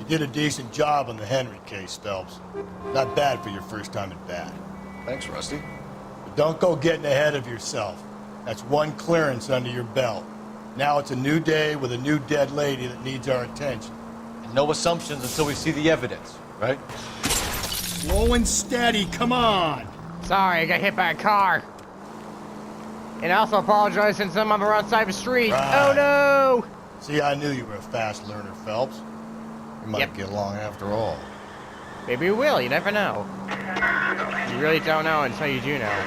did a decent job on the Henry case, Phelps. Not bad for your first time at bat. Thanks, Rusty. But don't go getting ahead of yourself. That's one clearance under your belt. Now it's a new day with a new dead lady that needs our attention. And no assumptions until we see the evidence, right? Slow and steady, come on! Sorry, I got hit by a car. And I also apologize since I'm on the wrong side of the street. Right. Oh no! See, I knew you were a fast learner, Phelps. You might get along after all. Maybe you will, you never know. You really don't know until you do know.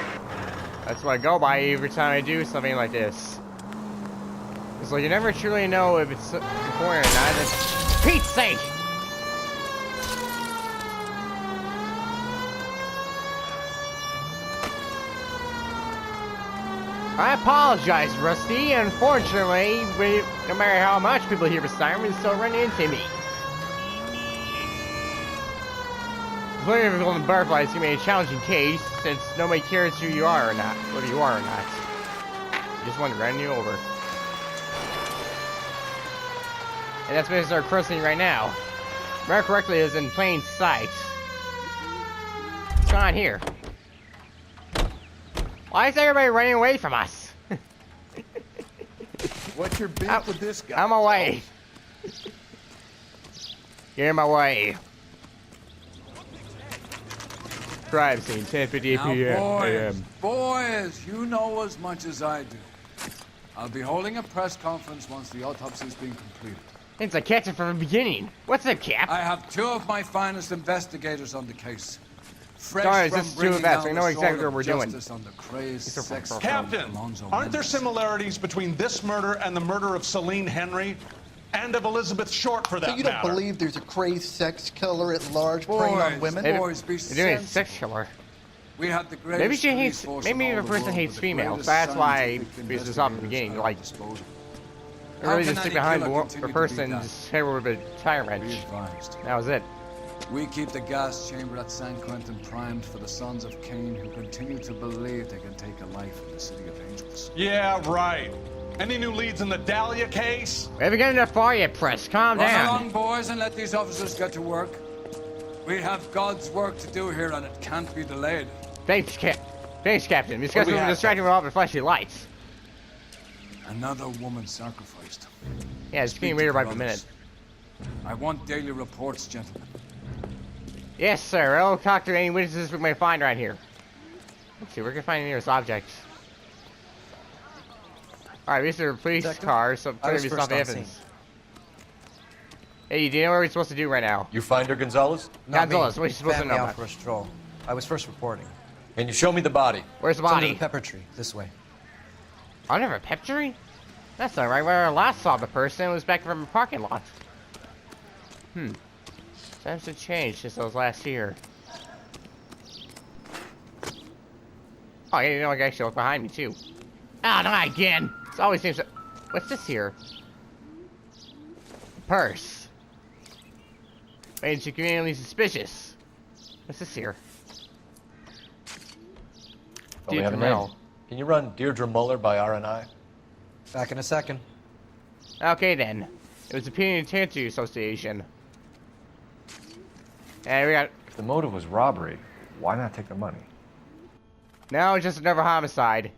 That's what I go by every time I do something like this. It's like you never truly know if it's important or not. It's Pete's sake! I apologize, Rusty. Unfortunately, no matter how much people hear the siren, they still run into me. Looking for the Golden Butterfly is going to be a challenging case, since nobody cares who you are or not, whether you are or not. You just want to run you over. And that's going to start crossing right now. More correctly, is in plain sight. What's going on here? Why is everybody running away from us? What's your beef with this guy? I'm away. Get in my way. Crime scene, 10:58 p.m. Boys, you know as much as I do. I'll be holding a press conference once the autopsy's been completed. It's a catch it from the beginning. What's up, Cap? I have two of my finest investigators on the case. Fresh Sorry, from it's just two bringing of us. down We know the exactly sword what we're of doing. justice on the crazed sex Captain, Alonzo aren't there Mendes. similarities between this murder and the murder of Celine Henry? And of Elizabeth Short, for that So you don't matter? believe there's a crazed sex killer at large preying on women? Boys, be They're doing a sensible. sex killer. We had the greatest Maybe she police hates. force Maybe in the all person world hates with the females. greatest That's why scientific this is off the beginning. investigators Like, at her disposal. they really How just can stick any behind killer the continue to be person's hair with a tire Be wrench. advised. That was it. We keep the gas chamber at San Quentin primed for the sons of Cain who continue to believe they can take a life in the city of angels. Yeah, right. Any new leads in the Dahlia case? We haven't gotten that far yet, Press. Calm Run down. along, boys, and let these officers get to work. We have God's work to do here, and it can't be delayed. Thanks, Captain. These guys we were have, distracted with all the flashy lights. Another woman sacrificed. Yeah, it's getting Speak weirder to by the the minute. brothers. I want daily reports, gentlemen. Yes, sir. I'll talk to any witnesses we may find right here. Let's see, we're gonna find the nearest objects. Alright, these are police Detective, cars, so I clearly was it's first not the on evidence. Hey, do you know what we're supposed to do right now? You find her, Gonzalez? Not me. Gonzalez, what are you supposed to Family know out about? for a stroll. I was first reporting. Can you show me the body? Where's the It's under body? the pepper tree. This way. Under a pep tree? That's not right. Where I last saw the person was back from the parking lot. Times have changed since I was last here. Oh, yeah, you know, I can actually look behind me, too. Ah, not again! It always seems to... What's this here? Purse. Made you conveniently suspicious. What's this here? Oh, we have a Deirdre name. Mull. Can you run Deirdre Muller by RNI? Back in a second. Okay, then. It was a Opinion Tattoo Association. And we got... If the motive was robbery, why not take the money? No, it's just another homicide.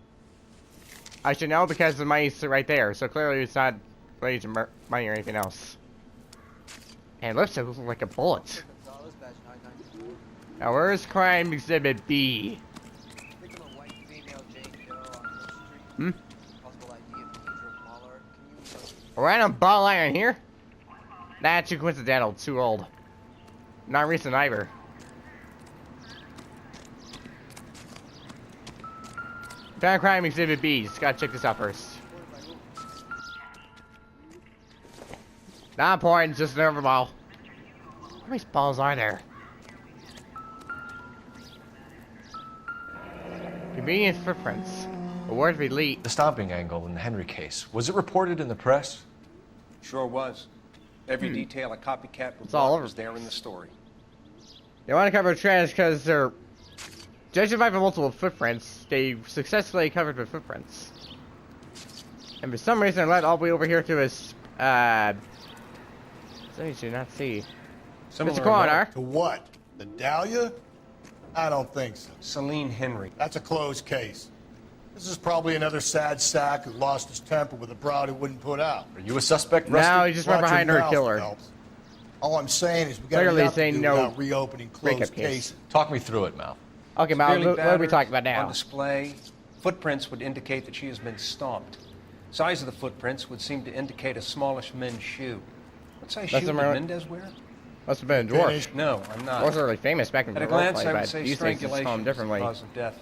I should know because the money's right there, so clearly it's not related to money or anything else. And lipstick looks like a bullet. Now where's crime exhibit B? A random ball iron here? Nah, too coincidental, too old. Not recent either. Found crime exhibit B. Just gotta check this out first. Not important, just another ball. How many balls are there? Convenient footprints. Award of elite. The stomping angle in the Henry case. Was it reported in the press? Sure was. Every detail a copycat would all want over. was there in the story. They want to cover trash because they're... Judging by the multiple footprints, they successfully covered the footprints. And for some reason, I led all the way over here to his, so you should not see. Similar Mr. Coroner. To what? The Dahlia? I don't think so. Celine Henry. That's a closed case. This is probably another sad sack who lost his temper with a broad who wouldn't put out. Are you a suspect, Rusty? No, he just went Watch behind your her mouth, killer. Phelps. All I'm saying is we got Clearly enough to saying do no without reopening closed breakup case. cases. Talk me through it, Mal. Okay, Mal, Severely what are we battered, talking about On now? display, footprints would indicate that she has been stomped. Size of the footprints would seem to indicate a smallish men's shoe. What size shoe That's did a mer- Mendez wear? Must have been a dwarf. Finished. No, I'm not. Dwarves are really famous back in At the a glance, roleplay, I would but say these days just call them strangulation is the differently. cause of death.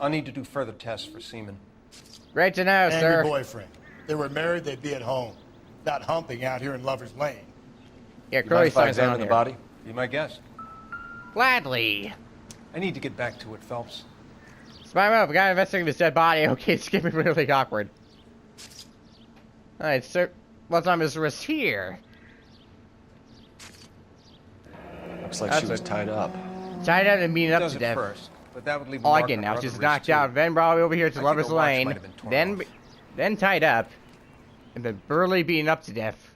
I'll need to do further tests for semen. Great to know, And sir. your boyfriend. If they were married, they'd be at home, not humping out here in Lover's Lane. Yeah, You mind clearly if I something's on examine the here. body? Be my guest. Gladly. I need to get back to it, Phelps. Smile up. We gotta investigate this dead body. Okay, it's getting really awkward. Alright, sir. What's on his wrist here? Looks like That's she was it. tied up. Tied up and beaten He up does to it death. first, but that would leave a All I mark get on now. her She's other knocked wrist, too. out, then brought over here to think Lover's the watch Lane, might have been torn then tied up, and then brutally beaten up to death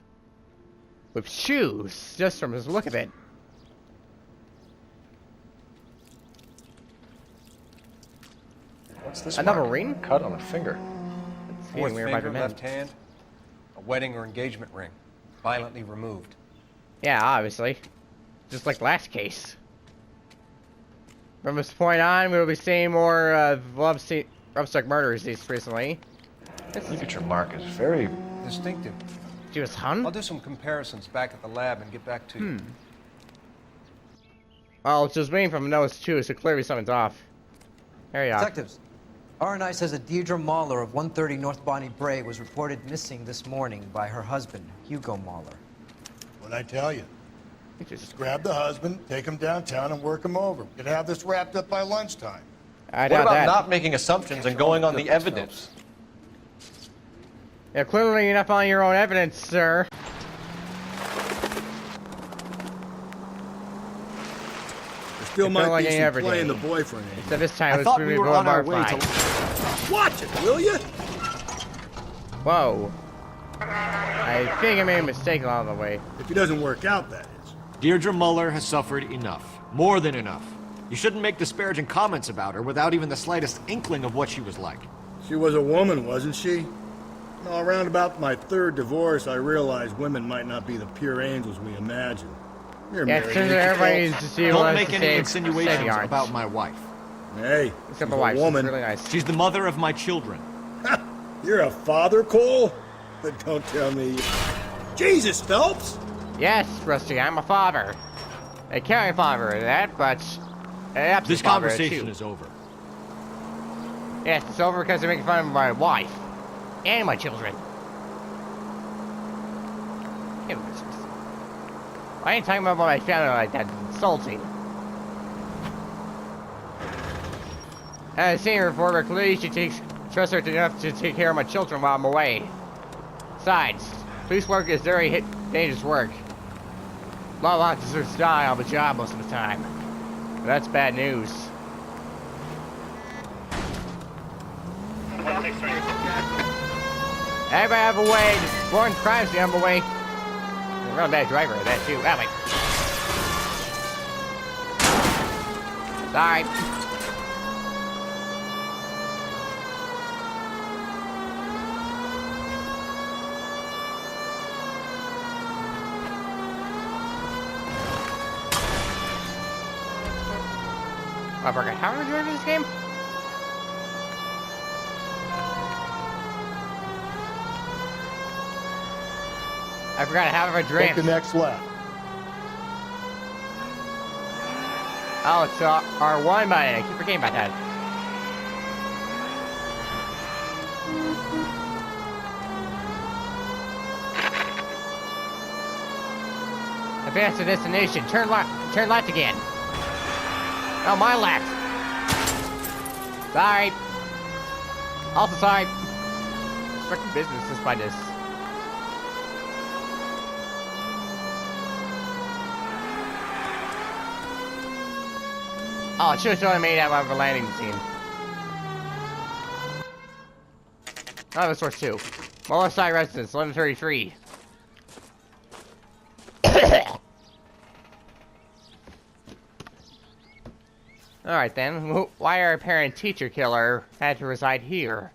with shoes, just from his look of it. What's this Another mark? ring? Cut on a finger. Fourth Feeling weird by finger, the men. left hand. A wedding or engagement ring. Violently removed. Yeah, obviously. Just like last case. From this point on, we'll be seeing more love-struck murders recently. Look at your mark. It's very... Distinctive. She was hung? I'll do some comparisons back at the lab and get back to you. Well, it's just waiting from a nose too, so clearly something's off. There you are. Detectives, R&I says a Deirdre Mahler of 130 North Bonnie Bray was reported missing this morning by her husband, Hugo Mahler. What'd I tell you? Just, Just grab the husband, take him downtown, and work him over. We could have this wrapped up by lunchtime. I What doubt about that. not making assumptions and going on the evidence? Yeah, clearly you're not following your own evidence, sir. There still It might felt like be any some other play in day. the boyfriend. So this time I it was thought really we were on our way Boulevard to... Fight. Watch it, will you? Whoa. I think I made a mistake along the way. If it doesn't work out, that is. Deirdre Muller has suffered enough. More than enough. You shouldn't make disparaging comments about her without even the slightest inkling of what she was like. She was a woman, wasn't she? No, around about my third divorce, I realized women might not be the pure angels we imagine. You're Yeah, married, it turns ain't out you, everybody Phelps? needs to see who Don't wants make to any save insinuations yards. about my wife. Hey, Except she's the a wife, woman. she's really nice. She's the mother of my children. You're a father, Cole? But don't tell me... Jesus, Phelps! Yes, Rusty, I'm a father. A caring father at that, but an absent This father conversation too. is over. Yes, it's over because they're making fun of my wife and my children. I ain't talking about my family like that. It's insulting. As a senior reporter, clearly she trusts her enough to take care of my children while I'm away. Besides, police work is very dangerous work. A lot of officers die on the job most of the time. But that's bad news. Everybody have a way. Just foreign crimes the other way. I'm a real bad driver at that too. Ah, wait. Sorry. I forgot how are we doing this game? I forgot how to Take drift. the next left. Oh, it's R1 button. I keep forgetting about that. Advance to destination. Turn left again. Oh, my left. Sorry. Also sorry. Freaking business is by this. Oh, it should have totally made that one of a landing scene. Oh, this works too. Muller side residence, 1133. Alright then, why our parent-teacher killer had to reside here?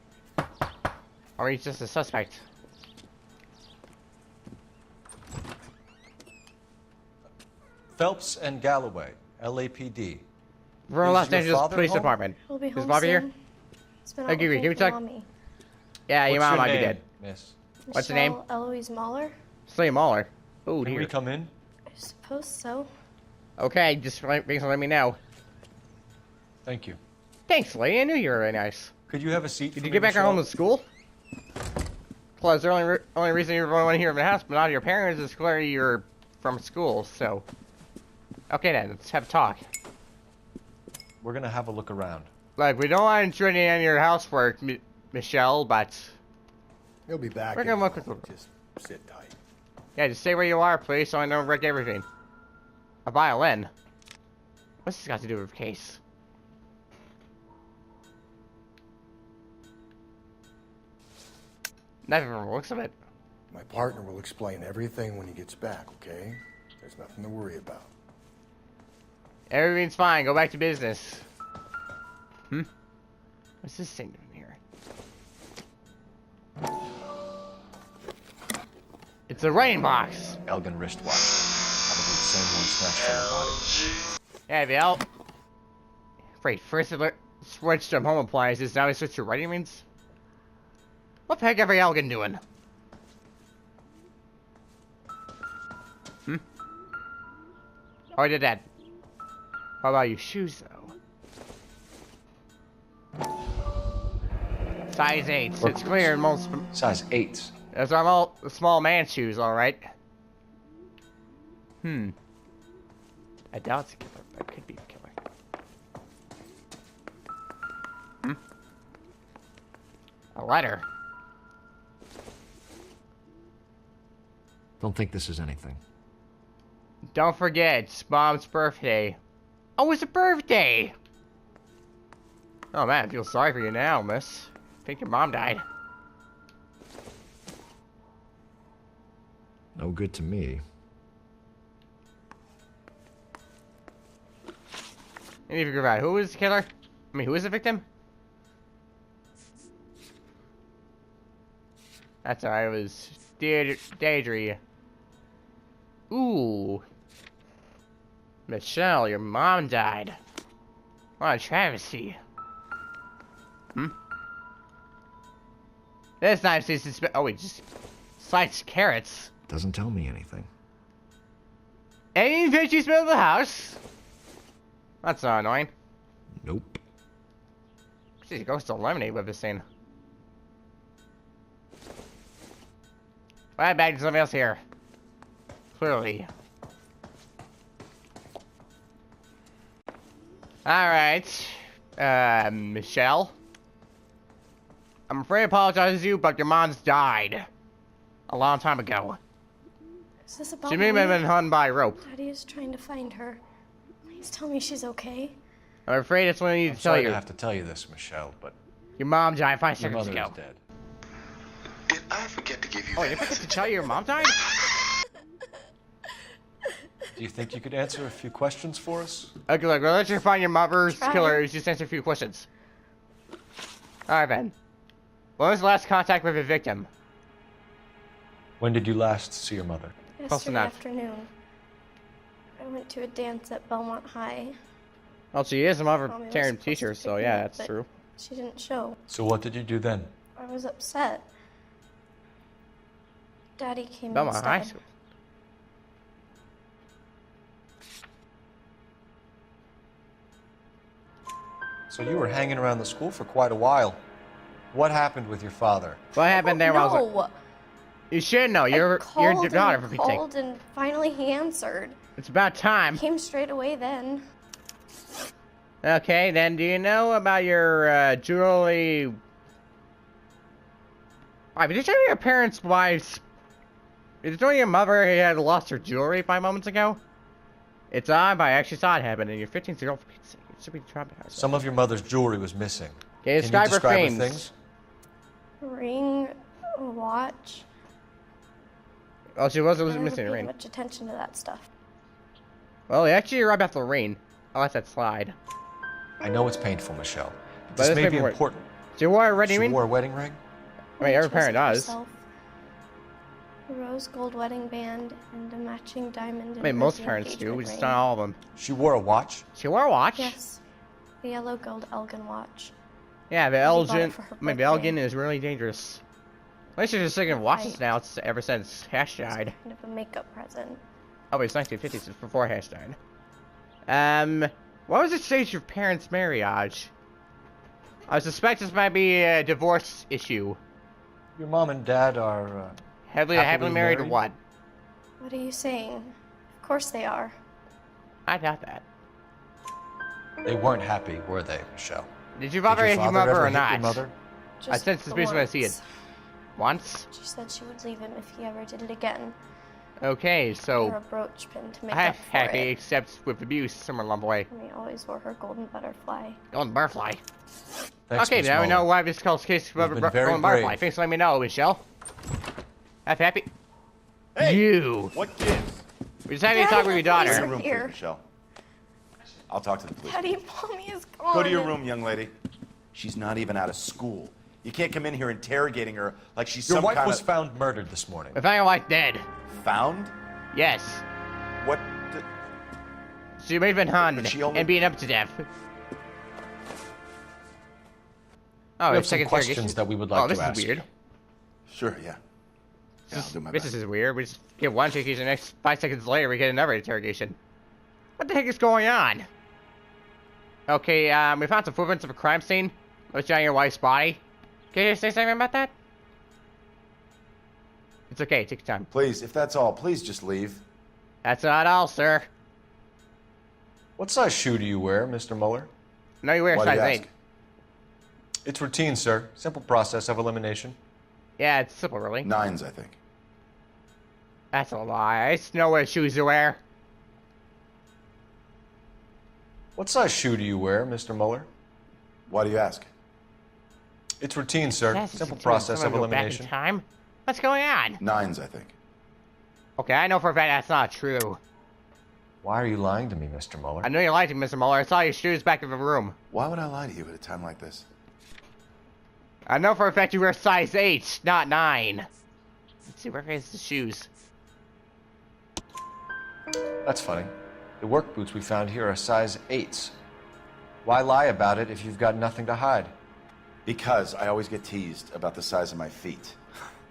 Or he's just a suspect? Phelps and Galloway, LAPD. From Is Los your Angeles father Police home? Department. He'll be Is home Bobby soon. here? He's been Oh, out give me- looking give me for a sec. Mommy. Yeah, your What's mom your might be name, dead. miss? What's the name? Michelle Eloise Mahler? Slay Mahler. Oh Can dear. we come in? I suppose so. Okay, just let me know. Thank you. Thanks, Lee. I knew you were very nice. Could you have a seat? Did for you me, get back Michelle? home to school? Plus, the only reason you're the one here in the house, but not your parents, is clearly you're from school. So, okay then, let's have a talk. We're gonna have a look around. Like, we don't want to intrude any on your housework, Michelle, but He'll be back. We're in gonna a look moment. at the- Just sit tight. yeah, just stay where you are, please, so I don't wreck everything. A violin. What's this got to do with the case? Nothing from the looks of it. My partner will explain everything when he gets back, okay? There's nothing to worry about. Everything's fine. Go back to business. What's this thing doing here? It's a writing box. Elgin wristwatch. Probably the same one snatched from her body. Yeah, Bill. Wait, first it switched to home appliances, now we switch to writing rings? What the heck are Elgin doing? Oh, I did that. How about your shoes, though? Size 8. It's clear in most... Size 8. Those are all the small man shoes, alright. I doubt it's a killer, but it could be a killer. A letter. Don't think this is anything. Don't forget, it's Mom's birthday. Oh, it's a birthday! Oh man, I feel sorry for you now, miss. I think your mom died. No good to me. Any of you figure out who was the killer? I mean, who was the victim? That's alright, it was Deirdre. Ooh. Michelle, your mom died. What a travesty. This knife seems to oh, it just sliced carrots. Doesn't tell me anything. Any fishy smell of the house? That's not annoying. Nope. Jeez, ghost of lemonade with this thing. Well, back to something else here. Clearly. Alright. Michelle? I'm afraid to apologize to you, but your mom's died. A long time ago. Is this about She may have been hung by a rope. Daddy is trying to find her. Please tell me she's okay. I'm afraid that's what I need I'm to tell sorry you. to have to tell you this, Michelle, but Your mom died 5 your seconds mother ago. is dead. Did I forget to give you Oh, that you forget to message? tell you your mom died? Do you think you could answer a few questions for us? Okay, look, let's just find your mother's Try. killer. Just answer a few questions. Alright, Ben. When was the last contact with the victim? When did you last see your mother? Close Yesterday enough. afternoon. I went to a dance at Belmont High. Well, she is a mother Mommy was parent supposed teacher, to so pick me yeah, up, that's but true. She didn't show. So what did you do then? I was upset. Daddy came Belmont instead. High School. So you were hanging around the school for quite a while. What happened with your father? What happened there? While I was No! like, you should know. I You're called daughter, and for Pete's sake. called and finally he answered. It's about time. Came straight away then. Okay, then do you know about your jewelry? Alright, but did you know your parents' wives? Did you know your mother had lost her jewelry 5 moments ago? It's odd, but I actually saw it happen, and you're 15 years old for Pete's sake. You should be traumatized. Some of your mother's jewelry was missing. Okay, Can you describe her describe things. Ring, a watch. Oh, she was I never missing a paid ring. much attention to that stuff. Well, actually, you're right about the ring. I'll let that slide. I know it's painful, Michelle. But But this it's may be paperwork. important. She wore a wedding She ring? wore a wedding ring? I mean, every Chose parent it does. herself. A rose gold wedding band and a matching diamond. I mean, most parents do, just not all of them. She wore a watch? She wore a watch? Yes, the yellow gold Elgin watch. Yeah, the He bought it Elgin. for her I mean, the birthday. Elgin is really dangerous. At least she's just thinking of watches now. It's ever since Hash died. Kind of a makeup present. Oh, wait, it's 1950s. It's before Hash died. What was the stage of your parents' marriage? I suspect this might be a divorce issue. Your mom and dad are, Happily married or what? What are you saying? Of course they are. I doubt that. They weren't happy, were they, Michelle? Did your father hit your father mother ever or hit not? your mother? I Just sense suspicion when I see it. once. Once? She said she would leave him if he ever did it again. Okay, Or so a brooch pin to make I'm up for happy, it. except with abuse somewhere along the way. And he always wore her golden butterfly. Golden butterfly. Thanks, Okay, Miss now we know Muller. why this calls case You've been very golden butterfly. brave. Thanks for letting me know, Michelle. Happy. Hey! You. What gives? We just had to talk with your daughter. Go to your room, Here. please, Michelle. I'll talk to the police. Daddy, mommy is gone. Go to your room, young lady. She's not even out of school. You can't come in here interrogating her like she's Your some wife kind was of... found murdered this morning. We found your wife dead. Found? Yes. What? She may have been hung But she only- and beaten up to death. Oh, We have it's some second questions interrogation? that we would like oh, this to ask. is weird. Sure, yeah. Yeah, I'll do my This best. is weird. We just get one interrogation, the next 5 seconds later we get another interrogation. What the heck is going on? Okay, we found some footprints of a crime scene. Let's on your wife's body. Can you say something about that? It's okay, take your time. Please, if that's all, please just leave. That's not all, sir. What size shoe do you wear, Mr. Muller? No, you wear a Why do you size ask? 8. It's routine, sir. Simple process of elimination. Yeah, it's simple, really. 9s, I think. That's a lie. I just know what shoes to wear. What size shoe do you wear, Mr. Muller? Why do you ask? It's routine, sir. That's Simple just process of someone go back in elimination. time. What's going on? 9s, I think. Okay, I know for a fact that's not true. Why are you lying to me, Mr. Muller? I know you lied to me, Mr. Muller. I saw your shoes back in the room. Why would I lie to you at a time like this? I know for a fact you wear size 8, not 9. Let's see, where is the shoes? That's funny. The work boots we found here are size 8s. Why lie about it if you've got nothing to hide? Because I always get teased about the size of my feet.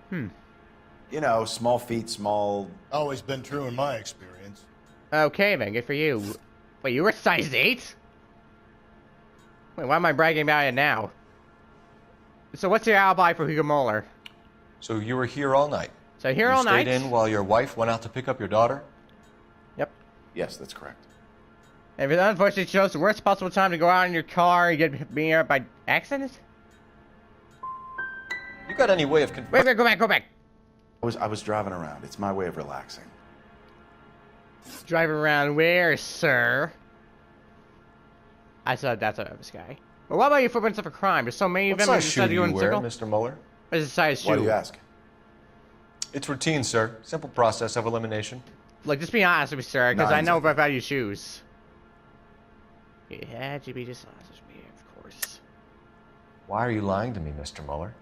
Hmm. You know, small feet, small... Always been true in my experience. Okay, then, good for you. Wait, you were size 8? Wait, why am I bragging about it now? So what's your alibi for Hugo Muller? So you were here all night? So here you all night? stayed in while your wife went out to pick up your daughter? Yep. Yes, that's correct. And if it unfortunately chose the worst possible time to go out in your car and get being hurt by accident? You got any way of... Wait, go back. I was driving around. It's my way of relaxing. Driving around where, sir? I said that's a guy. But what about your footprints of a crime? There's so many of What them. size shoe do you wear, Mr. Muller? What is the size shoe? Why do you ask? It's routine, sir. Simple process of elimination. Look, just be honest with me, sir, because I 9s, know I think. about your shoes. It had to be just honest with me, of course. Why are you lying to me, Mr. Muller?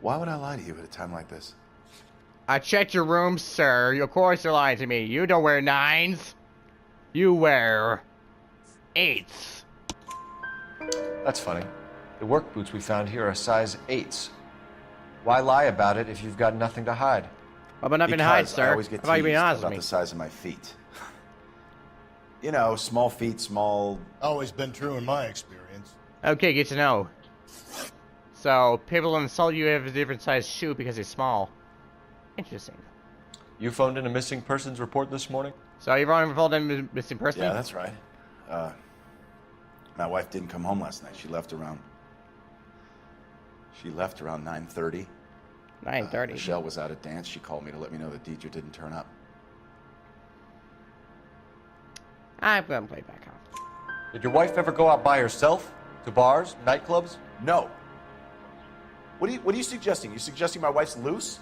Why would I lie to you at a time like this? I checked your room, sir. Of course you're lying to me. You don't wear 9s. You wear 8s. That's funny. The work boots we found here are size 8s. Why lie about it if you've got nothing to hide? Well, but nothing to hide, Because sir. I always get How about you teased being honest about with me? the size of my feet. You know, small feet, small... Always been true in my experience. Okay, good to know. So, people insult you have a different size shoe because they're small. Interesting. You phoned in a missing persons report this morning? So, you've already involved in a missing person? Yeah, that's right. My wife didn't come home last night. She left around 9:30. 9:30. Michelle was out at dance. She called me to let me know that Deidre didn't turn up. I'm gonna play back off. Did your wife ever go out by herself? To bars, nightclubs? No. What are you suggesting? You suggesting my wife's loose?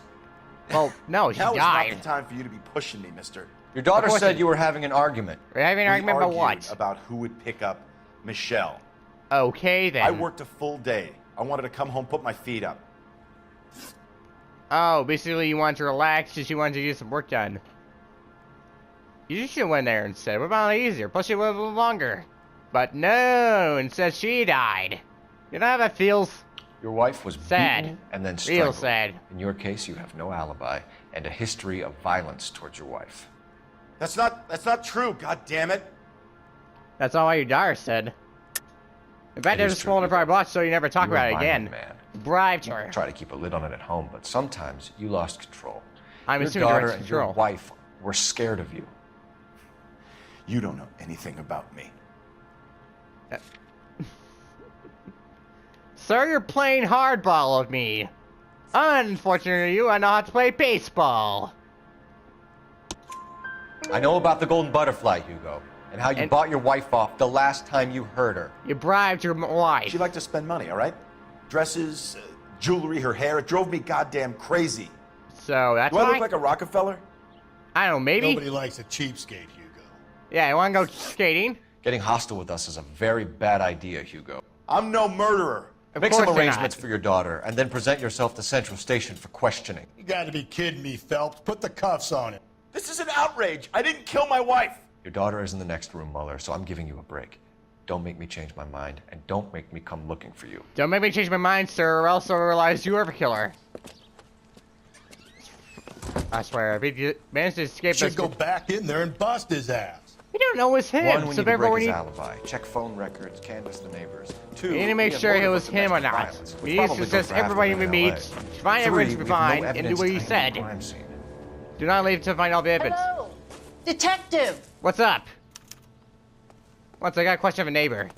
Well, no, she Now is died. not the time for you to be pushing me, mister. Your daughter Of course said it- you were having an argument. We're having an We argument about argued what? about who would pick up Michelle. Okay, then. I worked a full day. I wanted to come home, put my feet up. Oh, basically you wanted to relax because you wanted to get some work done. You just should have went there instead. What about easier? Plus you live a little longer. But no, instead she died. You know how that feels? Your wife was Sad. beaten and then Real strangled. sad. In your case, you have no alibi and a history of violence towards your wife. That's not true, god damn it. That's all your daughter said. In fact, It I is just true, swallowed a Hugo. private watch so you never talk You're about a it violent again. man. Bribed her. Try to keep a lid on it at home, but sometimes you lost control. I'm your assuming daughter direct and your control. wife were scared of you. You don't know anything about me. Sir, you're playing hardball with me. Unfortunately, you I know how to play baseball. I know about the golden butterfly, Hugo, and how you bought your wife off the last time you heard her. You bribed your wife. She liked to spend money, all right? Dresses, jewelry, her hair. It drove me goddamn crazy. So that's Do I why? look like a Rockefeller? I don't know, maybe? Nobody likes a cheapskate, Hugo. Yeah, you wanna go skating? Getting hostile with us is a very bad idea, Hugo. I'm no murderer. Make some course you're arrangements not. for your daughter, and then present yourself to Central Station for questioning. You gotta be kidding me, Phelps. Put the cuffs on him. This is an outrage. I didn't kill my wife. Your daughter is in the next room, Mueller, so I'm giving you a break. Don't make me change my mind, and don't make me come looking for you. Don't make me change my mind, sir, or else I'll realize you are the killer. I swear, if he managed to escape Should us, go back in there and bust his ass. we don't know it's him. One, we so need to therefore break we his need. alibi. Check phone records, canvass the neighbors. Two, We need to make have sure it motive was of him or domestic not. violence, which We need to probably assess goes for half everybody of we them in meet, LA. find everyone to Three, be we have fine, no and do evidence what you tying said. the crime scene. Do not leave to find all the evidence. Hello, detective. What's up? Once I got a question of a neighbor.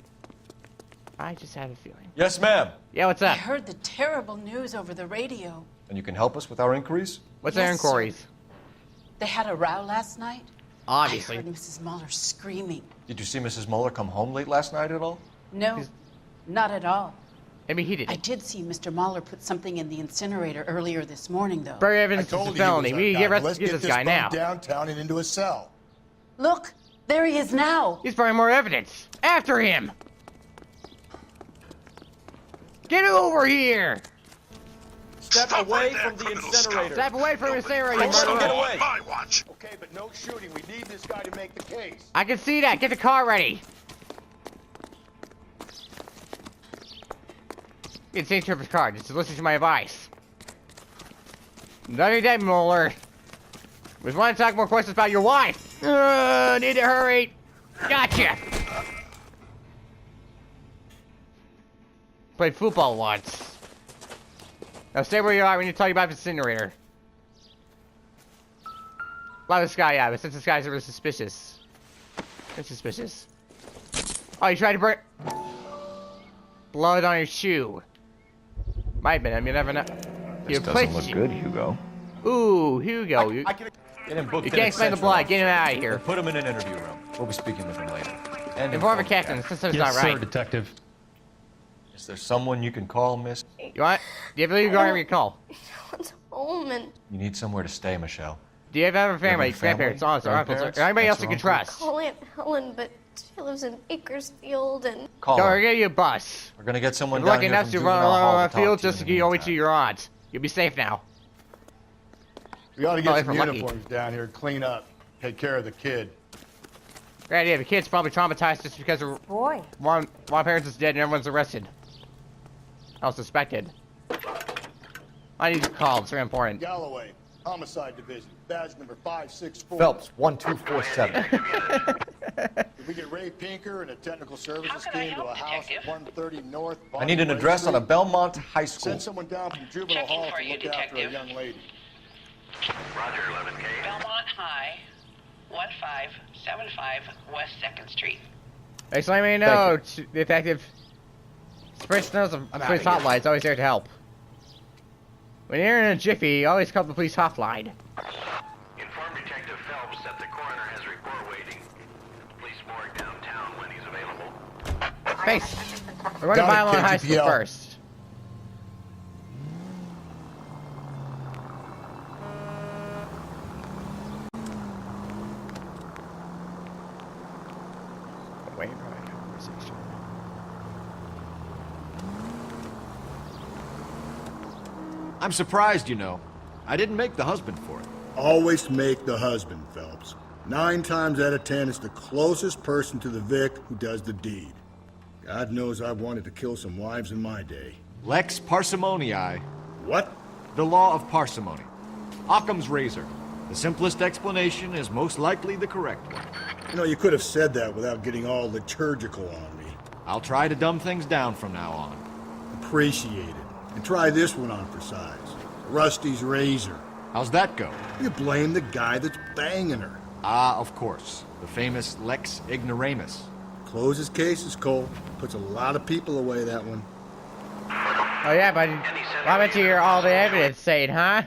I just had a feeling. Yes, ma'am. Yeah, what's I up? heard the terrible news over the radio. And you can help us with our inquiries? What's Yes, our inquiries? They had a row last night. Obviously. I heard Mrs. Mueller screaming. Did you see Mrs. Mueller come home late last night at all? No, not at all. Maybe he did I it. did see Mr. Mueller put something in the incinerator earlier this morning, though. Bury I evidence is a told you he was felony. We need to get undoubted. Let's arrested get this this guy now. bum downtown and into a cell. Look, there he is now. He's bringing more evidence. After him! Get over here! Step away from the incinerator. Step away from his area, you Get murderer! away. Okay, but no shooting. We need this guy to make the case. I can see that. Get the car ready. Get the trip his car. Just listen to my advice. Another day, Mueller. We want to talk more questions about your wife. Need to hurry. Gotcha. Played football once. Now stay where you are. We need to tell you about the incinerator. Allow this guy out, but since this guy's really suspicious. It's suspicious. Oh, you tried to burn blood on your shoe. Might have been. I mean, you never know. This doesn't look good, Hugo. Ooh, Hugo. You Get him booked you in can't at smell the Central blood. Get him out of Or here. put him in an interview room. We'll be speaking with him later. And Inform the inform captain. Jack. This is not right. detective. Is there someone you can call, miss? You want? Do you have a guard recall? It's home and You need somewhere to stay, Michelle. Do you have a family, any family? grandparents, aunts, or uncles, Grandparents? or anybody else Aunts you or can uncles? trust? call Aunt Helen, but she lives in Bakersfield and Call Don't her. worry, get you a bus. We're gonna get someone If down lucky here enough from to run juvenile hall along to the talk field to you just to in the get over to meantime. your aunt. You'll be safe now. We ought to Oh, get if some we're lucky. uniforms down here, clean up, take care of the kid. Great idea. The kid's probably traumatized just because Boy. one parent is dead and everyone's arrested. I was suspected. I need to call. It's very important. Galloway, Homicide Division, badge number 564. Phelps, 1247. Did we get Ray Pinker and a technical services team to a house at 130 North I need an Bonnie address Street? on a Belmont High School. Send someone down from juvenile hall to look after a young lady. Roger, 11K. Belmont High, 1575 West 2nd Street. Thanks for letting me know, Detective. Sprint knows the police hotline. It's always there to help. When you're in a jiffy, always call the police hotline. Inform Detective Phelps that the coroner has report waiting. Police morgue downtown when he's available. Thanks. We're going to Got it, Violent High School KGPL. first. I'm surprised, you know. I didn't make the husband for it. Always make the husband, Phelps. 9 times out of 10, it's the closest person to the Vic who does the deed. God knows I've wanted to kill some wives in my day. Lex parsimoniae. What? The law of parsimony. Occam's razor. The simplest explanation is most likely the correct one. You know, you could have said that without getting all liturgical on me. I'll try to dumb things down from now on. Appreciate it. And try this one on for size. Rusty's razor. How's that go? You blame the guy that's banging her. Ah, of course. The famous Lex ignoramus. Closes cases, Cole. Puts a lot of people away, that one. Oh yeah, but I bet you hear all the evidence saying, huh?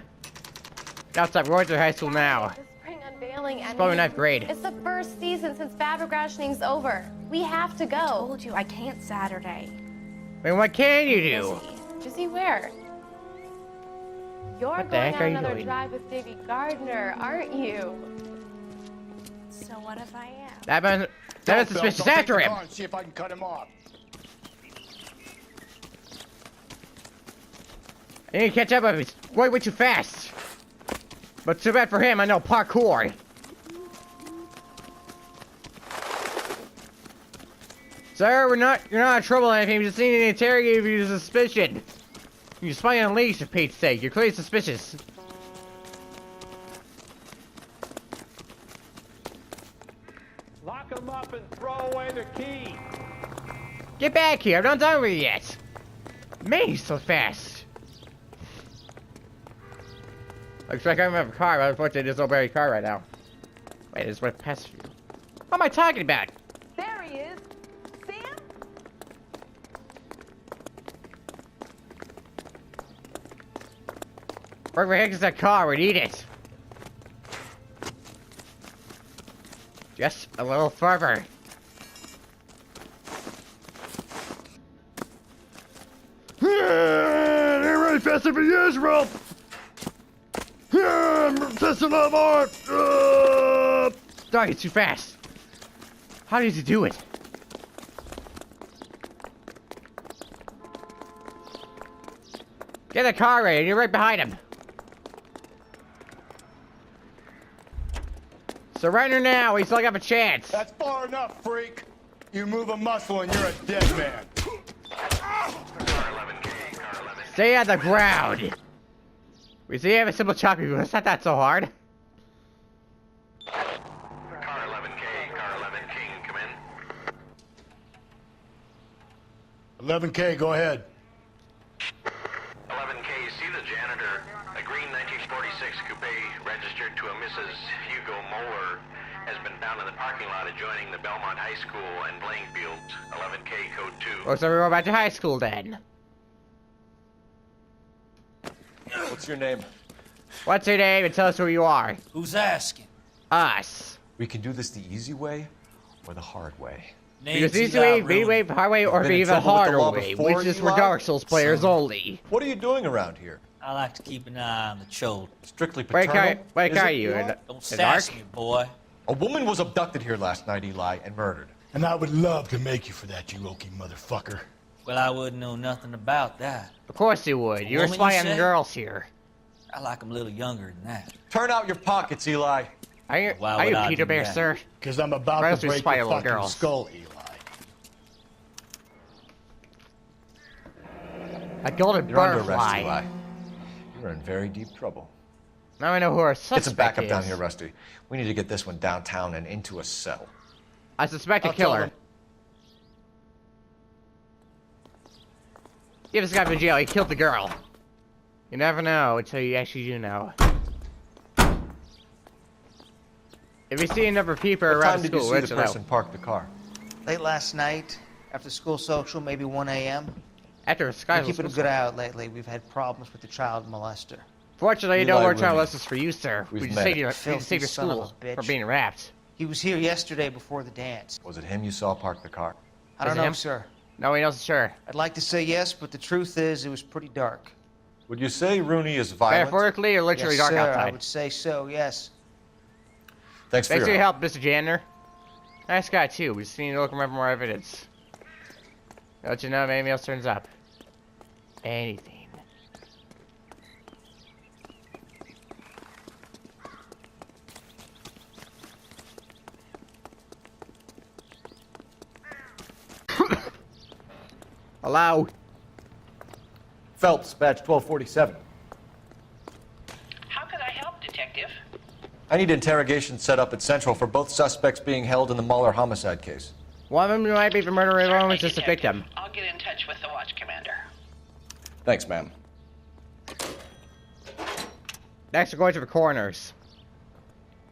Gotta stop going to high school now. The spring unveiling It's probably 9th grade. It's the first season since Fabric-rationing's over. We have to go. I told you I can't Saturday. I mean, what can you do? Jesse, where? You're What the going heck on are you another doing? drive with Davy Gardner, aren't you? So what if I am? That was suspicious after him. See if I can cut him off. I need to catch up with him. He's going way too fast. But too bad for him, I know parkour. Sir, you're not in trouble or anything. We just need to interrogate you for your suspicion. You're spying on ladies, for Pete's sake. You're clearly suspicious. Lock him up and throw away the key. Get back here, I'm not done with you yet. Man, he's so fast. Looks like I don't have a car, but unfortunately there's no very car right now. Wait, this went past you. What am I talking about? There he is. Sam? Where the heck is that car? We need it. Just a little further. They're really faster for you, Israel. I'm testing on more. Sorry, it's too fast. How did you do it? Get the car ready, you're right behind him. Surrender now, we still have a chance. That's far enough, freak. You move a muscle and you're a dead man. Stay on the ground. We see you have a simple choppy move. It's not that so hard. Car 11K, car 11 King, come in. 11K, go ahead. 11K, see the janitor. A green 1946 coupe registered to a Mrs. Hugo Moeller has been found in the parking lot adjoining the Belmont High School and playing fields. 11K, code 2. Oh, so we're going back to high school then. What's your name? What's your name and tell us who you are? Who's asking? Us. We can do this the easy way or the hard way. Because easy way, medium way, hard way, or even harder way, which is for Dark Souls players only. What are you doing around here? I like to keep an eye on the children. Strictly paternal? Wait, are you? Don't sass me, boy. A woman was abducted here last night, Eli, and murdered. And I would love to make you for that, you oaky motherfucker. Well, I wouldn't know nothing about that. Of course you would. You're Woman, spying you on the say? girls here. I like them a little younger than that. Turn out your pockets, Eli. Are you Why would I Peter do Bear, that? sir? Because I'm about Why else to we break spy your on little fucking girls? skull, Eli. A golden You're under arrest, butterfly. Eli. You're in very deep trouble. Now I know who our Get suspect some backup is. down here, Rusty. We need to get this one downtown and into a cell. I suspect a I'll tell killer. them. Give this guy to jail. He killed the girl. You never know until you actually do know. If you see a number of people What around time the did you school, see let the us know. person park the car? Late last night, after school social, maybe 1 a.m. After We're Sky's keeping a good eye out lately. We've had problems with the child molester. Fortunately, no Eli more child Rooney. lessons for you, sir. We've We just met. saved your Filthy son of a school bitch. from being wrapped. He was here yesterday before the dance. Was it him you saw park the car? I don't Was it know, him? sir. No, he knows for sure. I'd like to say yes, but the truth is it was pretty dark. Would you say Rooney is violent? Metaphorically or literally yes, dark sir, I outside? would say so, yes. Thanks for Thanks for your your help. help, Mr. Janitor. Nice guy, too. We just need to look for more evidence. I'll let you know if anything else turns up. Anything. Hello? Phelps, badge 1247. How could I help, Detective? I need interrogation set up at Central for both suspects being held in the Muller homicide case. One of them might be the murderer, one of them is just a victim. I'll get in touch with the watch commander. Thanks, ma'am. Next, we're going to the coroners.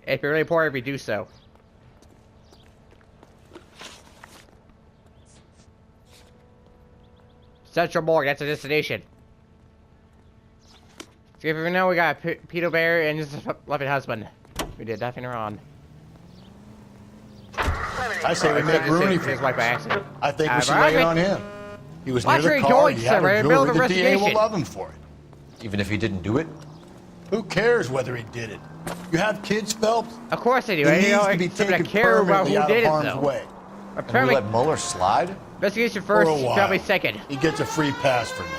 It'd be really important if we do so. Central Morgue, that's a destination. So if you know, we got Peter Bear and his loving husband. We did nothing wrong. I say we make Rooney for his wife by accident. I think we should lay it on him. He was near Watch the where he car. going, He had sir. a Build jewelry. The DA will investigation. love him for it. Even if he didn't do it? Who cares whether he did it? You have kids, Phelps? Of course I do. He I needs know, to be except I taken care about permanently who out did of it, harm's though. way. And we let Mueller slide? Investigation For first, a while. probably second. He gets a free pass for now.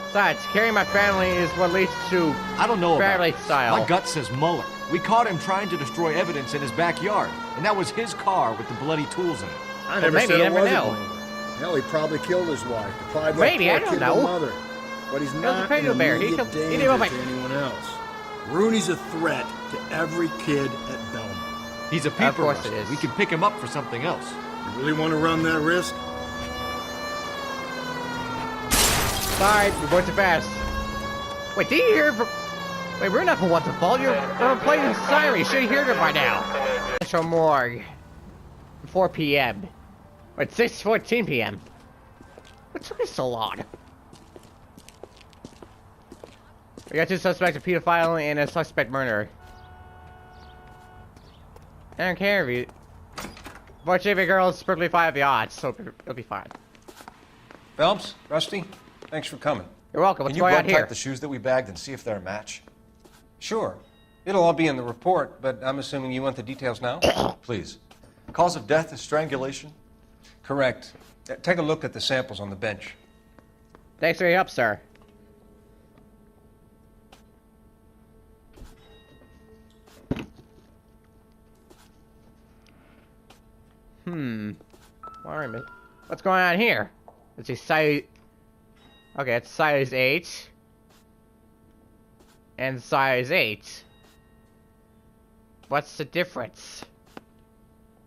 Besides, carrying my family is what leads to I don't know about family this. style. My gut says Mueller. We caught him trying to destroy evidence in his backyard, and that was his car with the bloody tools in it. I Well, maybe, you never know. Hell, he probably killed his wife, deprived Maybe, that I poor don't kid of know. a mother. But he's was not a predator in bear. He immediate killed- he danger did what to my- anyone else. Rooney's a threat to every kid at Belmont. He's a peeper. course Rusty. it is. We can pick him up for something else. You really want to run that risk? Sorry, we're going too fast. Wait, did you hear? Wait, we're not the ones at fault. You're playing siren. You should hear it by now. Central Morgue. 4 p.m. Wait, 6:14 p.m. What took us so long? We got 2 suspects, a pedophile and a suspect murderer. I don't care if you. Fortunately, the girl's perfectly fine at the odds, so it'll be fine. Phelps, Rusty, thanks for coming. You're welcome. What's Can you going on blood type here? the shoes that we bagged and see if they're a match? Sure. It'll all be in the report, but I'm assuming you want the details now? Please. Cause of death is strangulation? Correct. Take a look at the samples on the bench. Thanks for your help, sir. What's going on here? Let's see, size. Okay, it's size 8. And size 8. What's the difference?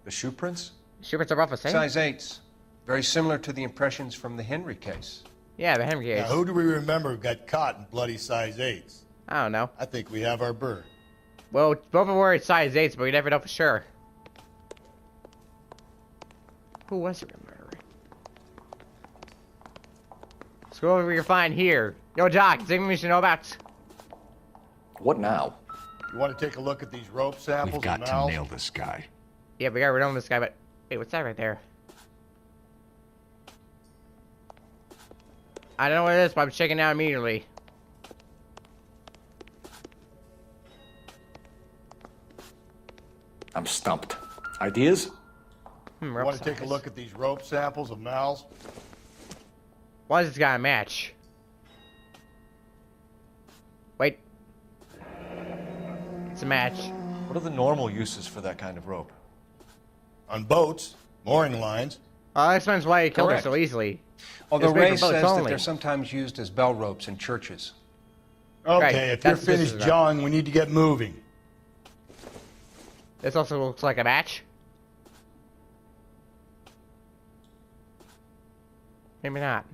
The shoe prints? Shoe prints are about the same? Size 8s. Very similar to the impressions from the Henry case. Yeah, the Henry case. Now, who do we remember got caught in bloody size 8s? I don't know. I think we have our bird. Well, both of them were size 8s, but we never know for sure. Who was the murderer? Let's go over what you find here. Yo, Doc, is anything we should know about? What now? You want to take a look at these rope samples? We've got and to mouths? nail this guy. Yeah, we got rid of this guy, but... Wait, what's that right there? I don't know what it is, but I'm checking out immediately. I'm stumped. Ideas? You want to take a look at these rope samples of mouths? Why does this guy match? Wait. It's a match. What are the normal uses for that kind of rope? On boats, mooring lines. That explains why he killed her Correct. so easily. Although It's made Ray for boats says that only. they're sometimes used as bell ropes in churches. Okay, Right, if you're that's what this finished is about. jawing, we need to get moving. This also looks like a match. Maybe not.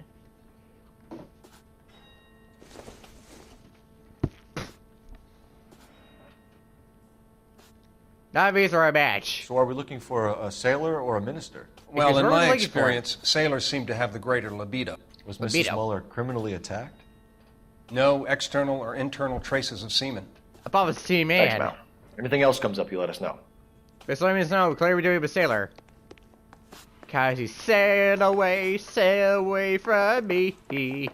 None of these are a match. So are we looking for a sailor or a minister? Well, Because in we're my looking for experience, sailors seem to have the greater libido. Was Libido. Mrs. Mueller criminally attacked? No external or internal traces of semen. Above a sea Thanks, man. Mal. Anything else comes up, you let us know. Just let me know. Clearly we're doing a sailor. Cause he sail away from me.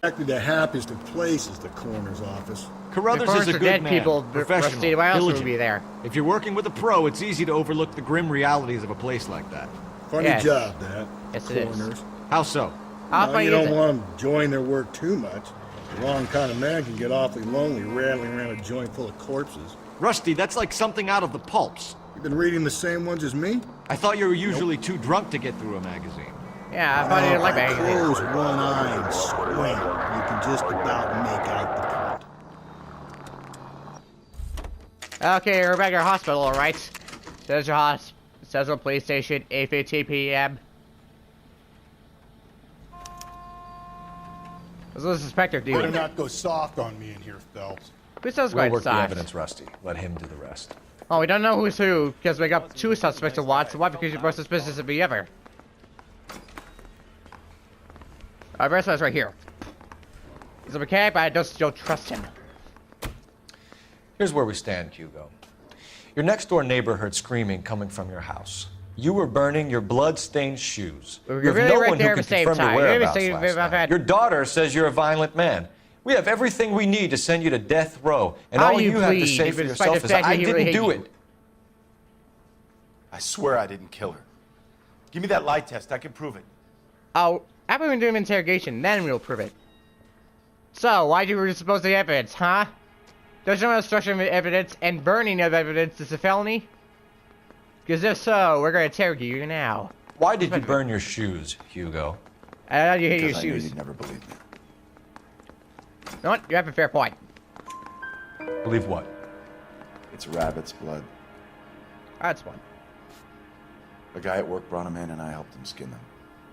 Exactly the happiest of places, the coroner's office. Carruthers If is a for good dead man, people, professional, Rusty, why else would diligent. we be there? If you're working with a pro, it's easy to overlook the grim realities of a place like that. Funny Yes. job, that. Yes, it is. Coroners. How so? How No, funny you is don't it? want them enjoying their work too much. The wrong kind of man can get awfully lonely rattling around a joint full of corpses. Rusty, that's like something out of the pulps. You been reading the same ones as me? I thought you were usually too drunk to get through a magazine. Yeah, I thought you didn't like magazines. Close one eye and squint. You can just about make out the print. Okay, we're back at our hospital, alright? Central Police Station, 8:50 p.m. What's the suspector do? Better not go soft on me in here, Phelps. Who says We'll going work the soft? evidence, Rusty. Let him do the rest. Oh, we don't know who's who, because we got 2 suspects to watch, so why? Because you're most suspicious of me ever. Rest of us right here. He's a mechanic, but I just don't trust him. Here's where we stand, Hugo. Your next-door neighbor heard screaming coming from your house. You were burning your blood-stained shoes. You have really no right one there who at the can same confirm time. your You're whereabouts saying last about night. that. Your daughter says you're a violent man. We have everything we need to send you to death row, and How all you you have to plead, say if for despite yourself the is, fact I that he really didn't hate do you. it. I swear I didn't kill her. Give me that lie test. I can prove it. Oh, after we do an interrogation, then we'll prove it. So, why do we suppose the evidence, huh? Don't you know destruction of evidence and burning of evidence is a felony? Because if so, we're going to interrogate you now. Why did you burn your shoes, Hugo? I know you hate your Because I knew shoes. you'd never believe me. You know what? You have a fair point. Believe what? It's rabbit's blood. That's one. A guy at work brought him in, and I helped him skin them.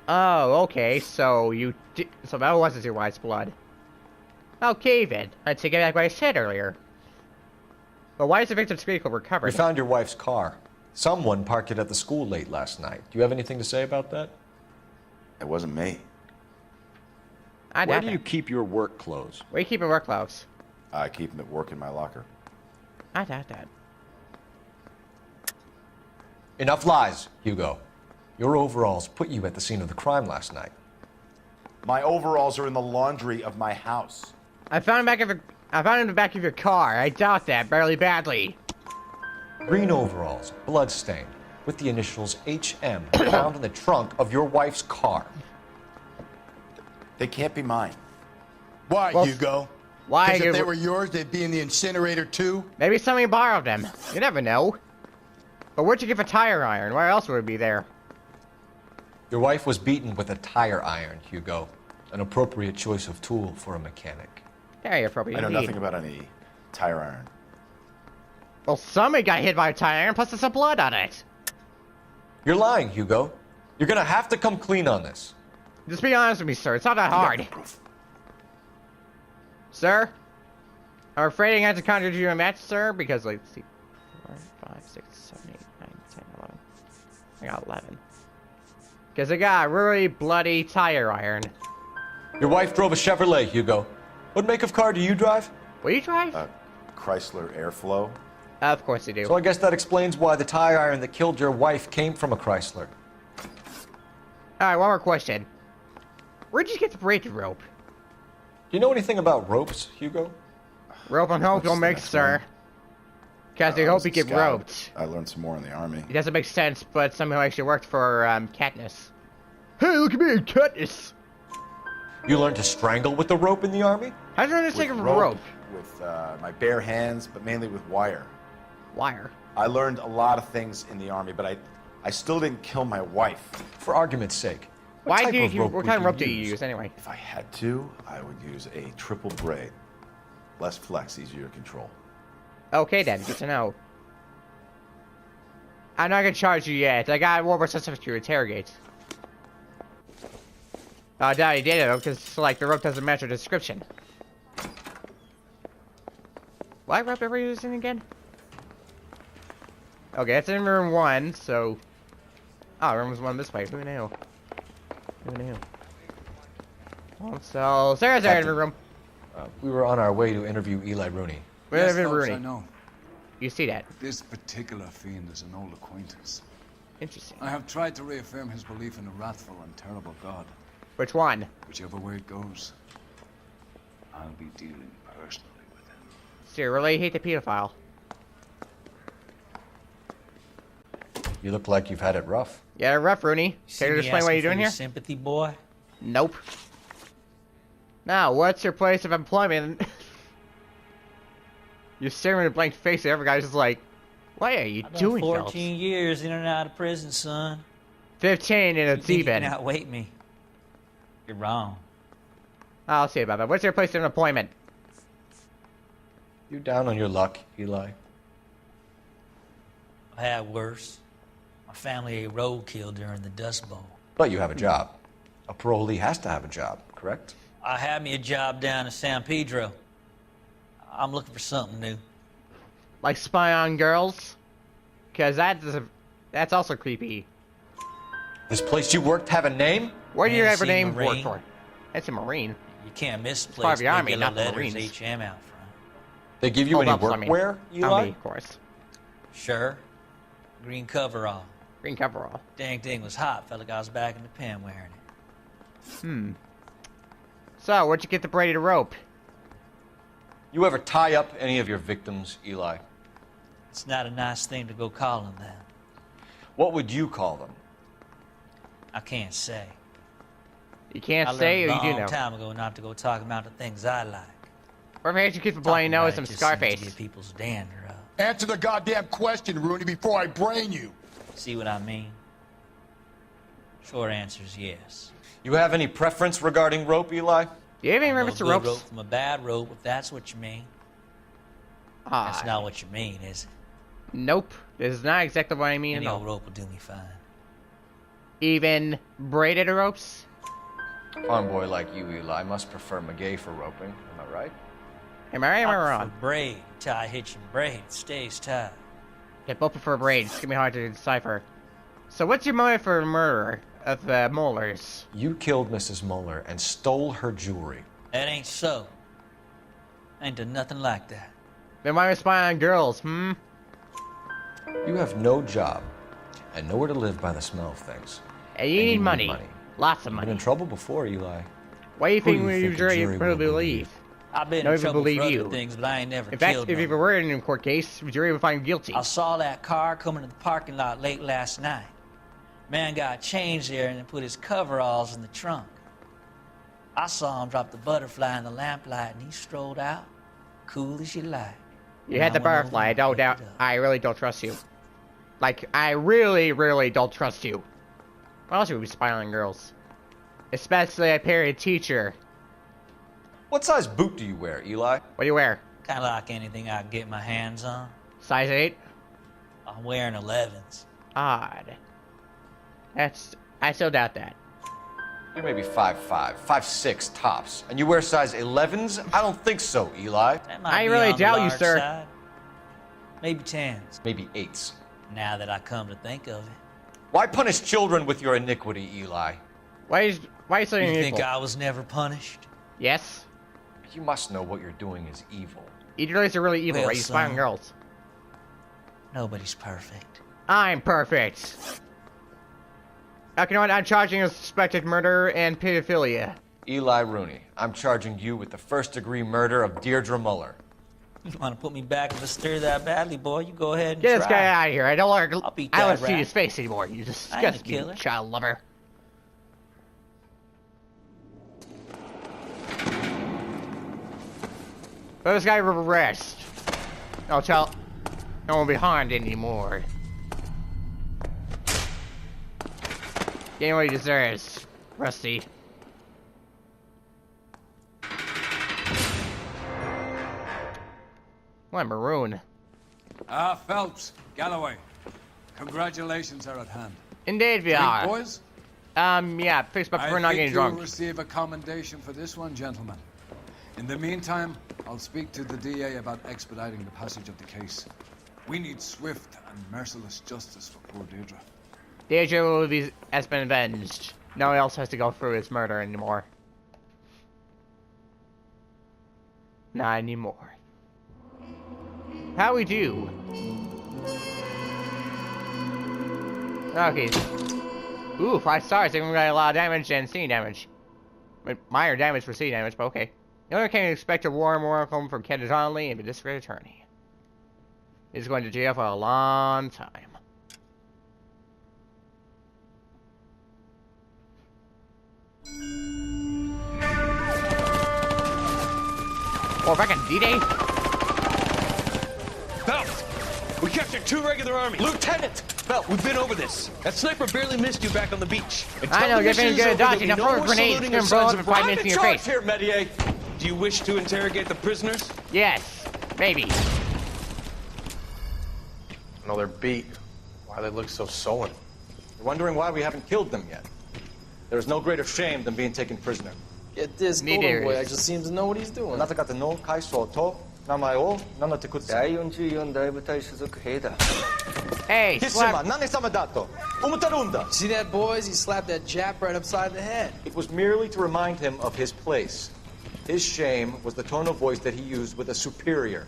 Oh, okay. So you did. So that wasn't your wife's blood. Okay, then. I take it back what I said earlier. But why is the victim's vehicle recovered? We found your wife's car. Someone parked it at the school late last night. Do you have anything to say about that? It wasn't me. Where do you keep your work clothes? Where do you keep your work clothes? I keep them at work in my locker. I doubt that. Enough lies, Hugo. Your overalls put you at the scene of the crime last night. My overalls are in the laundry of my house. I found him in the back of your car. I doubt that, barely badly. Green overalls, bloodstained, with the initials HM found in the trunk of your wife's car. They can't be mine. Why, Well, Hugo? why? Because if they were yours, they'd be in the incinerator too? Maybe somebody borrowed them. You never know. But where'd you get a tire iron? Where else would it be there? Your wife was beaten with a tire iron, Hugo. An appropriate choice of tool for a mechanic. Very appropriate. I know indeed. nothing about any tire iron. Well, somebody got hit by a tire iron, plus there's some blood on it. You're lying, Hugo. You're gonna have to come clean on this. Just be honest with me, sir. It's not that hard. Sir? I'm afraid I have to contradict you in that, sir, because, like, let's see. 4, 5, 6, 7, 8, 9, 10, 11. I got 11. Because I got a really bloody tire iron. Your wife drove a Chevrolet, Hugo. What make of car do you drive? What do you drive? Chrysler Airflow. Of course you do. So I guess that explains why the tire iron that killed your wife came from a Chrysler. Alright, one more question. Where'd you get the braided rope? Do you know anything about ropes, Hugo? Rope on hope don't make, sir. Because they hope you get Scout. roped. I learned some more in the Army. It doesn't make sense, but somehow actually worked for, Katniss. Hey, look at me, Katniss! You learned to strangle with the rope in the Army? How did you understand With a rope? With my bare hands, but mainly with wire. Wire. I learned a lot of things in the Army, but I still didn't kill my wife. For argument's sake. What type of rope what would kind of you rope do you use? use, anyway? If I had to, I would use a triple braid. Less flex, easier to control. Okay then, good to know. I'm not gonna charge you yet. I got one more suspect to interrogate. I doubt he did it, because, like, the rope doesn't match your description. What rope are we using again? Okay, that's in room 1, so... Oh, room 1 this way. Who knew? Who knew? Well, so, Sarah's there in her room. We were on our way to interview Eli Rooney. Yes, Where Phelps, Rooney? I know. You see that? This particular fiend is an old acquaintance. Interesting. I have tried to reaffirm his belief in a wrathful and terrible God. Which one? Whichever way it goes, I'll be dealing personally with him. So you really hate the pedophile. You look like you've had it rough. Yeah, rough, Rooney. Can you explain what you're doing here? Sympathy, boy. Nope. Now, what's your place of employment? You're staring at a blank face, and every guy's just like, What are you I've done doing, 14 Phelps? years in and out of prison, son. 15 in a You think you T-bin. can outweight me? You're wrong. I'll see about that. What's your place of employment? You down on your luck, Eli? I've had worse. My family ate roadkill during the Dust Bowl. But you have a job. A parolee has to have a job, correct? I had me a job down in San Pedro. I'm looking for something new. Like spy on girls? Because that's also creepy. This place you worked have a name? What do you ever Fancy name work Marine. for? That's a Marine. You can't It's part misplace of the Army, big not the yellow letters Marines. HM out front. They give you Hold any up, Army. workwear, Eli? Army, of course. Sure. Green coverall. Green coverall. Dang thing was hot. Felt like I was back in the pen wearing it. So, where'd you get the braided rope? You ever tie up any of your victims, Eli? It's not a nice thing to go calling them. What would you call them? I can't say. You can't I say, or learned a you long do know? time ago not to go talking about the things I like. Or maybe you keep a bloody Talking nose about and it just seems to Scarface. get people's dander up. Answer the goddamn question, Rooney, before I brain you. See what I mean? Short answer is yes. You have any preference regarding rope, Eli? Do you have any I know a reference to good ropes? rope from a bad rope, if that's what you mean. That's Ah, not what you mean, is it? nope. This is not exactly what I mean Any at old all. rope will do me fine. Even braided ropes? A farm boy like you, Eli, must prefer McGay for roping. Am I right? Am I right or am I I wrong? prefer braid. Tie, hitch, and braid. It stays tied. They both prefer braids. It's gonna be hard to decipher. So what's your motive for murder of the Molars? You killed Mrs. Moeller and stole her jewelry. That ain't so. I ain't done nothing like that. Then why was spying on girls, hmm? You have no job and nowhere to live by the smell of things. And you And need money. Lots of You've been money. in trouble before, Eli. Why do you Who think do you we think the jury jury will probably believe? I've been No in even trouble believe for you. other things, but I ain't never In fact, killed if no you were in a court case, the jury would find you guilty. I saw that car coming to the parking lot late last night. Man got changed there and then put his coveralls in the trunk. I saw him drop the butterfly in the lamplight and he strolled out, cool as you like. You had the butterfly, I don't doubt. I really don't trust you. Like, I really, really don't trust you. Why else would we spy on girls? Especially a period teacher. What size boot do you wear, Eli? What do you wear? Kind of like anything I can get my hands on. Size 8? I'm wearing 11s. Odd. I still doubt that. You're maybe 5'5", 5'6" tops, and you wear size 11s? I don't think so, Eli. That might I be really on the doubt you, large sir. side. Maybe 10s. Maybe 8s. Now that I come to think of it. Why punish children with your iniquity, Eli? Why is so You unequal? think I was never punished? Yes. You must know what you're doing is evil. You guys are really evil, Well, right? You spy on son. girls. Nobody's perfect. I'm perfect. You know what? I'm charging a suspected murder and pedophilia. Eli Rooney, I'm charging you with the first-degree murder of Deirdre Muller. You want to put me back in the stir that badly, boy? You go ahead and Get try. this guy out of here. I don't want I'll beat I don't that want to see rat. his face anymore. You I ain't a disgust me, killer. child lover. Put this guy to rest. No, child. No one will be harmed anymore. Getting what he deserves, Rusty. What, maroon? Phelps, Galloway. Congratulations are at hand. Indeed we Drink, are. boys? Yeah, fix my for not getting you'll drunk. receive a commendation for this one, gentlemen. In the meantime, I'll speak to the DA about expediting the passage of the case. We need swift and merciless justice for poor Deirdre. Deirdre has been avenged. No one else has to go through his murder anymore. Not anymore. How we do? Okay. Ooh, 5 stars. Even got a lot of damage and sea damage. But minor damage for sea damage, but okay. No one can expect a warm welcome from Ken Donnelly and a district attorney. He's going to jail for a long time. Or back in D-Day? Phelps, we captured 2 regular army. Lieutenant! Phelps, we've been over this. That sniper barely missed you back on the beach. I know, get in good at dodging. Now throw a grenade. It's gonna blow up in 5 minutes in your face. Here, Medier. Do you wish to interrogate the prisoners? Yes, maybe. No, they're beat. Why they look so sullen? You're wondering why we haven't killed them yet. There is no greater shame than being taken prisoner. Get this golden boy just seems to know what he's doing. Hey, slap. See that, boys? He slapped that Jap right upside the head. It was merely to remind him of his place. His shame was the tone of voice that he used with a superior.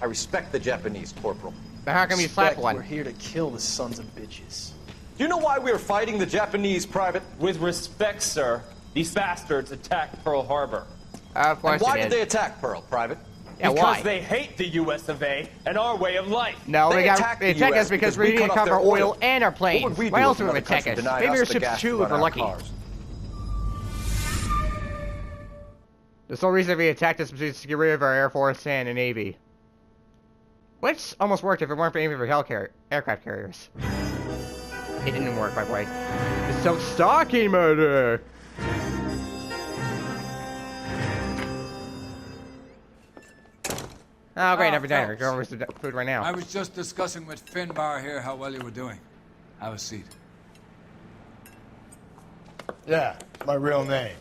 I respect the Japanese, Corporal. But how come you slap one? We're here to kill the sons of bitches. Do you know why we are fighting the Japanese, Private? With respect, sir, these bastards attacked Pearl Harbor. Of course And why they did they attack Pearl, Private? Yeah, because why? they hate the U.S. of A. and our way of life. No, They they attacked attack the us because we didn't cover oil and our planes. What would we Why do else if would we another attack us? country denied Maybe us our the ships gas too to if run we're our lucky. cars? The sole reason we attacked us was to get rid of our Air Force and the Navy. Which almost worked if it weren't for any of our aircraft carriers. It didn't work, by the way. It's so stalking murder! Oh, great, never diner. Go over to the food right now. I was just discussing with Finbar here how well you were doing. Have a seat. Yeah, it's my real name.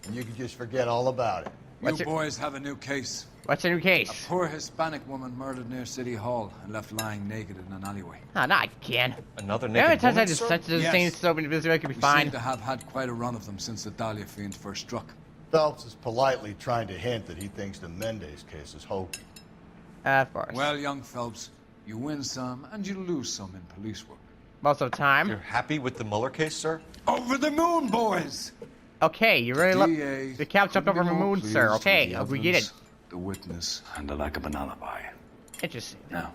And you can just forget all about it. You boys have a new case. What's the new case? A poor Hispanic woman murdered near City Hall and left lying naked in an alleyway. Oh, not again. Another How many naked times I woman, just sir? touched the same soap and it could be We fine. seem to have had quite a run of them since the Dahlia fiend first struck. Phelps is politely trying to hint that he thinks the Mendez case is hokey. Of course. Well, young Phelps, you win some and you lose some in police work. Most of the time. You're happy with the Mueller case, sir? Over the moon, boys! Okay, you really love DA, the couch jumped over the moon, sir. Okay, we get it. The witness and the lack of an alibi. Interesting. Now,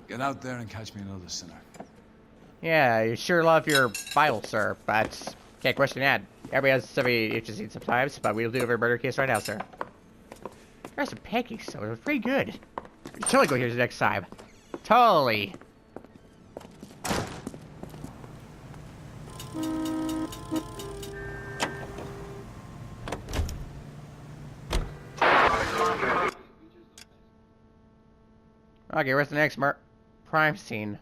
get out there and catch me another sinner. Yeah, you sure love your Bible, sir, but can't question that. Everybody has stuff interesting sometimes, but we'll do a murder case right now, sir. There's some pancakes, so they're pretty good. We totally go here the next time. Totally. Okay, where's the next crime scene?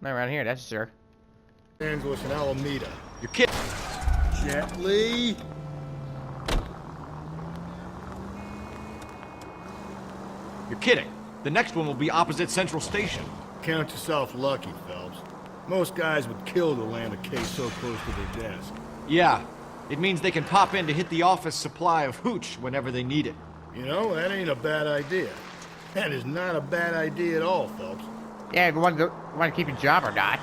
Not around here, that's sure. Angeles and Alameda. You're kidding. Gently. You're kidding. The next one will be opposite Central Station. Count yourself lucky, Phelps. Most guys would kill to land a case so close to their desk. Yeah. It means they can pop in to hit the office supply of hooch whenever they need it. You know, that ain't a bad idea. That is not a bad idea at all, Phelps. Yeah, if you want to keep your job or not.